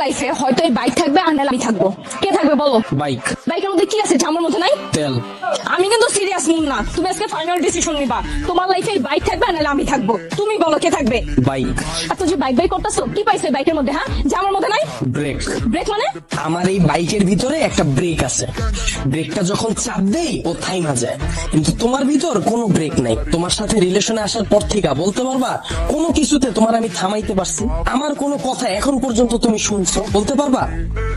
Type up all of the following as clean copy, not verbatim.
লাইফে হয়তো এই বাইক থাকবে আর নাহলে আমি থাকবো। কে থাকবে বলো? বাইক। বাইকের মধ্যে কি আছে যে আমার মধ্যে নাই? তেল। আমি কিন্তু সিরিয়াস মুন না, তুমি আজকে ফাইনাল ডিসিশন নিবা। তোমার লাইফে এই বাইক থাকবে আর নাহলে আমি থাকবো। তুমি বলো কে থাকবে? বাইক। এত যে বাইক বাইক করতেছো, কি পাইছো এই বাইকের মধ্যে? হ্যাঁ, যে আমার মধ্যে নাই? ব্রেক। ব্রেক মানে? আমার এই বাইকের ভিতরে একটা ব্রেক আছে, ব্রেকটা যখন চাপ দেই ও থাইমা যায়। কিন্তু তোমার ভিতর কোনো ব্রেক নাই। তোমার সাথে রিলেশনে আসার পর থেকে বলতে পারবা কোনো কিছুতে তোমার আমি থামাইতে পারছি? আমার কোনো কথা এখন পর্যন্ত তুমি শুনছো বলতে পারবা?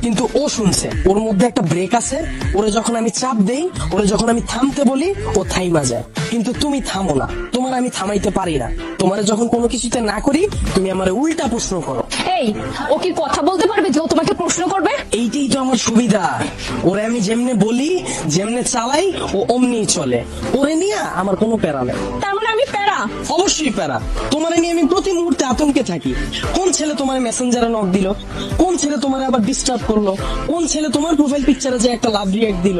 কিন্তু ও শুনছে, ওর মধ্যে একটা ব্রেক আছে। ওরে যখন আমি চাপ দেই, ওরে যখন আমি থামতে বলি, ও থাইমা যায়। কিন্তু তুমি থামো না, তোমার আমি থামাইতে পারি না। তোমার যখন কোনো কিছুতে না করি, তুমি আমার উল্টা প্রশ্ন করো। এই, ও কি কথা বলতে পারবে যে ও তোমাকে প্রশ্ন করবে? এইটাই তো আমার সুবিধা। ওরে আমি যেমনে বলি, যেমনে চালাই, ও অমনি চলে। ওরে নিয়ে আমার কোনো প্যারা নেই। তার মানে আমি প্যারা? অবশ্যই প্যারা। তোমারে নিয়ে আমি প্রতি মুহূর্তে আতঙ্কে থাকি। কোন ছেলে তোমার মেসেঞ্জারে নক দিল, কোন ছেলে তোমার আবার ডিস্টার্ব করলো, কোন ছেলে তোমার প্রোফাইল পিকচারে যে একটা লাভ রিঅ্যাক্ট দিল।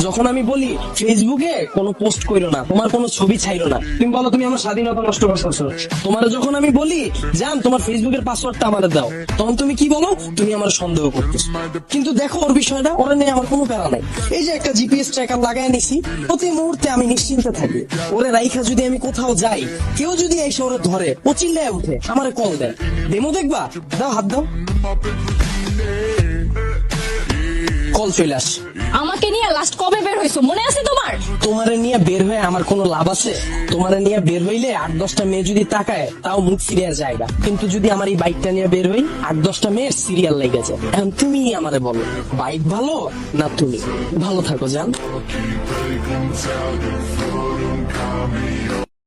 যখন আমি বলি ফেসবুকে কোনো পোস্ট কইরো না, তোমার কোনো ছবি ছাইরো না, তুমি বলো তুমি আমার স্বাধীনতা নষ্ট করছো। তোমার যখন আমি বলি জান তোমার ফেসবুকের পাসওয়ার্ডটা আমারে দাও, তখন তুমি কি বলো? তুমি আমার সন্দেহ করতেছো। কিন্তু দেখো ওর বিষয়টা, ওরা নিয়ে আমার কোনো প্যারা নাই। এই যে একটা জিপিএস ট্র্যাকার লাগাই নিছি, প্রতি মুহূর্তে আমি নিশ্চিন্তে থাকি। ওরে রাইখা যদি আমি কোথাও যাই, কেউ যদি এসে ওরে ধরে, ও চিল্লায় উঠে আমারে কল দেয়, ডেমো দেখবা, দাও হাত দাও, কল চলে আসে। আমাকে নিয়ে লাস্ট কবে বের হইছো মনে আছে তোমার? তোমারে নিয়ে বের হয়ে আমার কোনো লাভ আছে? তোমারে নিয়ে বের হইলে 8-10টা মেয়ে যদি তাকায় তাও মুখ ফিরিয়ে যায়গা। কিন্তু যদি আমার এই বাইকটা নিয়ে বের হই, 8-10টা মেয়ের সিরিয়াল লেগে যায়। এখন তুমি আমারে বলো, বাইক ভালো না তুমি? ভালো থাকো জান।